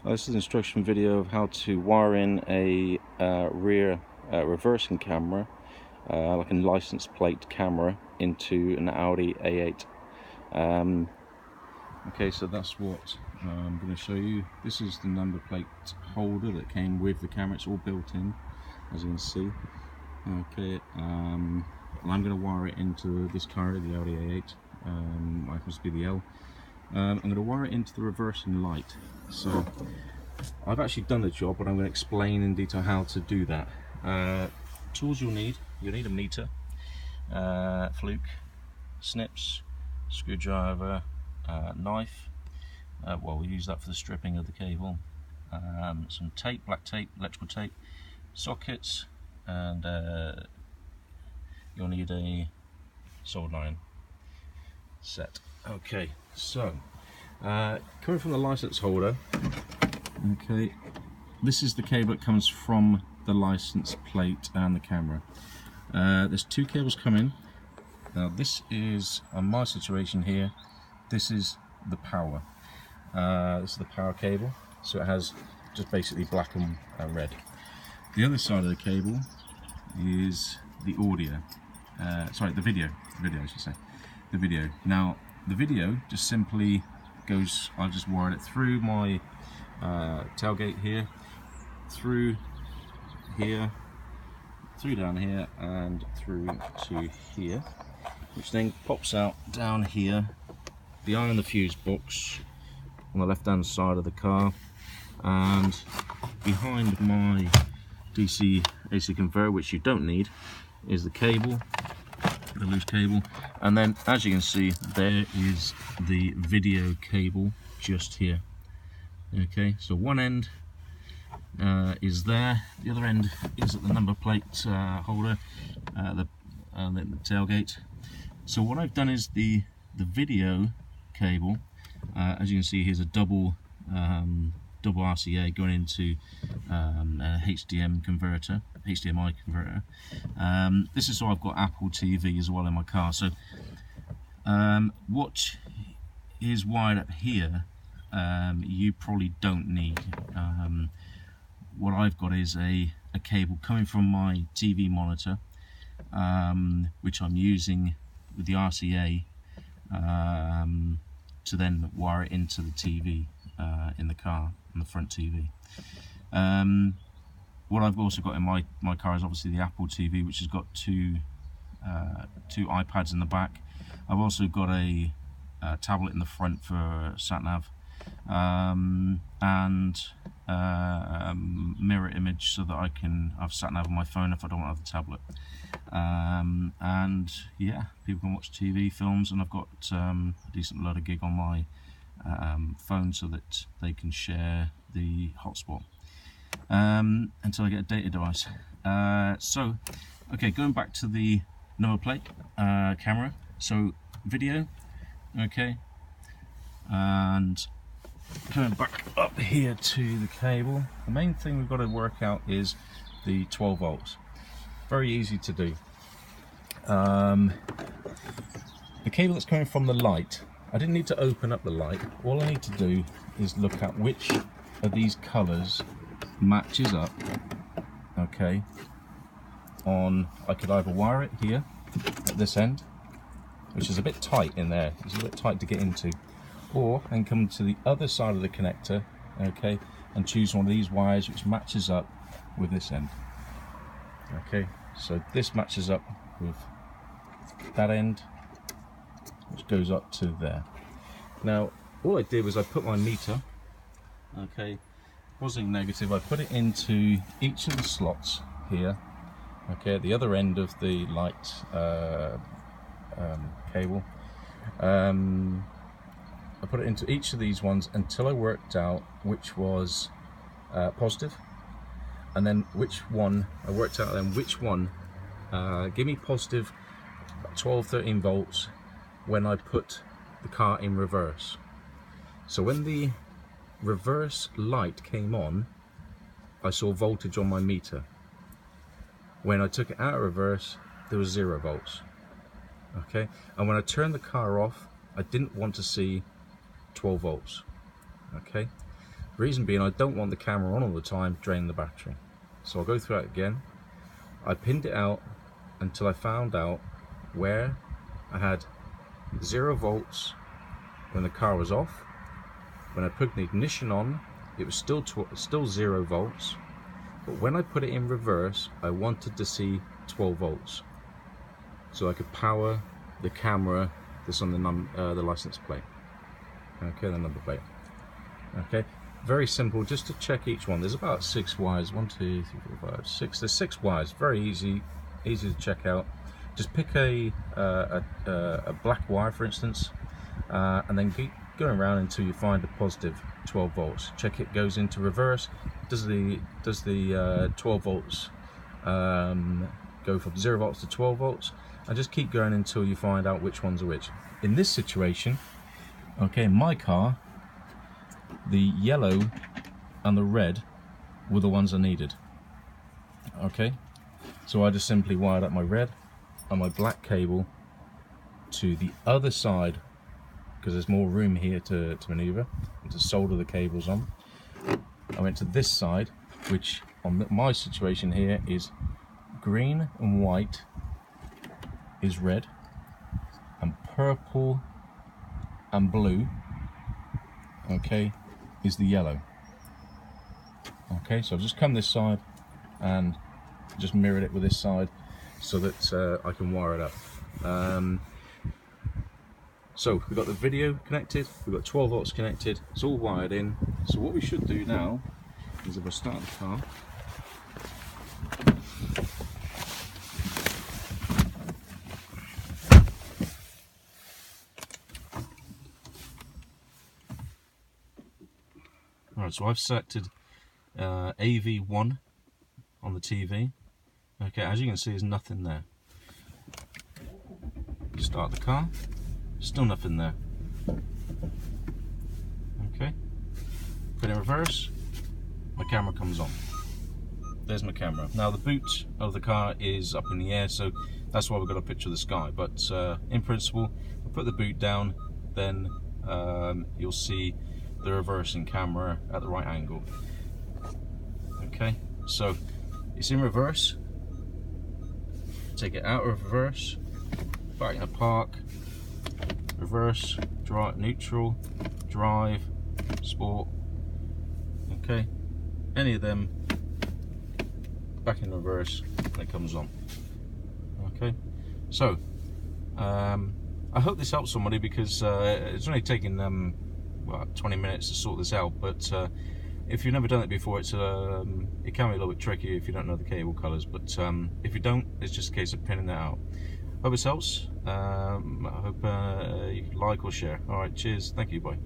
This is an instruction video of how to wire in a rear reversing camera, like a license plate camera, into an Audi A8. Okay, so that's what I'm going to show you. This is the number plate holder that came with the camera. It's all built in, as you can see. Okay, and I'm going to wire it into this car, the Audi A8. Happens to be the L. I'm going to wire it into the reversing light. So I've actually done the job, but I'm going to explain in detail how to do that. Tools you'll need a meter, fluke, snips, screwdriver, knife. Well, we use that for the stripping of the cable. Some tape, black tape, electrical tape, sockets, and you'll need a soldering iron set. Okay, so coming from the license holder, okay, this is the cable that comes from the license plate and the camera. There's two cables coming. Now this is, on my situation here, this is the power. This is the power cable, so it has just basically black and red. The other side of the cable is the audio, sorry, the video I should say, the video. Now the video just simply goes, I've just wired it through my tailgate here, through here, through down here, and through to here, which then pops out down here behind the fuse box on the left hand side of the car, and behind my DC AC converter, which you don't need, is the cable, the loose cable. And then, as you can see, there is the video cable just here. Okay, so one end is there, the other end is at the number plate holder, the tailgate. So what I've done is the video cable, as you can see, here's a double RCA going into a HDMI converter. This is so I've got Apple TV as well in my car. So what is wired up here, you probably don't need. What I've got is a cable coming from my TV monitor, which I'm using with the RCA to then wire it into the TV in the car, on the front TV. What I've also got in my car is obviously the Apple TV, which has got two iPads in the back. I've also got a tablet in the front for sat-nav, and mirror image so that I can have sat-nav on my phone if I don't want to have the tablet. And yeah, people can watch TV, films, and I've got a decent load of gig on my phone so that they can share the hotspot until I get a data device. So, okay, going back to the number plate camera, so video, okay, and coming back up here to the cable, the main thing we've got to work out is the 12 volts. Very easy to do. The cable that's coming from the light, I didn't need to open up the light. All I need to do is look at which of these colours matches up, okay, on, I could either wire it here at this end, which is a bit tight in there, it's a bit tight to get into, or I can come to the other side of the connector, okay, and choose one of these wires which matches up with this end. Okay, so this matches up with that end, which goes up to there. Now, all I did was I put my meter, okay, positive, negative, I put it into each of the slots here, okay, at the other end of the light cable. I put it into each of these ones until I worked out which was positive, and then which one, I worked out then which one give me positive 12-13 volts when I put the car in reverse. So when the reverse light came on, I saw voltage on my meter. When I took it out of reverse, there was 0 volts. Okay, and when I turned the car off, I didn't want to see 12 volts. Okay, Reason being, I don't want the camera on all the time, drain the battery. So I'll go through it again. I pinned it out until I found out where I had 0 volts when the car was off. When I put the ignition on, it was still 0 volts. But when I put it in reverse, I wanted to see 12 volts. So I could power the camera that's on the license plate. Okay, the number plate. Okay, very simple, just to check each one. There's about 6 wires, 1, 2, 3, 4, 5, 6. There's 6 wires, very easy to check out. Just pick a black wire, for instance, and then keep going around until you find a positive 12 volts. Check it goes into reverse. Does the 12 volts go from 0 volts to 12 volts? And just keep going until you find out which ones are which. In this situation, okay, in my car, the yellow and the red were the ones I needed. Okay, so I just simply wired up my red and my black cable to the other side, because there's more room here to maneuver and to solder the cables on. I went to this side, which on my situation here is green and white is red, and purple and blue, okay, is the yellow. Okay, so I've just come this side and just mirrored it with this side so that I can wire it up. So we've got the video connected, we've got 12 volts connected, it's all wired in. So what we should do now is, if I start the car, alright, so I've selected AV1 on the TV. Okay, as you can see, there's nothing there. Start the car, still nothing there. Okay, put it in reverse, my camera comes on. There's my camera. Now the boot of the car is up in the air, so that's why we've got a picture of the sky. But in principle, we'll put the boot down, then you'll see the reversing camera at the right angle. Okay, so it's in reverse. Take it out of reverse, back in a park, reverse, drive, neutral, drive, sport. Okay, any of them, back in reverse, and it comes on. Okay, so I hope this helps somebody, because it's only taken well, 20 minutes to sort this out, but if you've never done it before, it can be a little bit tricky if you don't know the cable colours, but if you don't, it's just a case of pinning that out. Hope this helps. I hope you like or share. Alright, cheers, thank you, bye.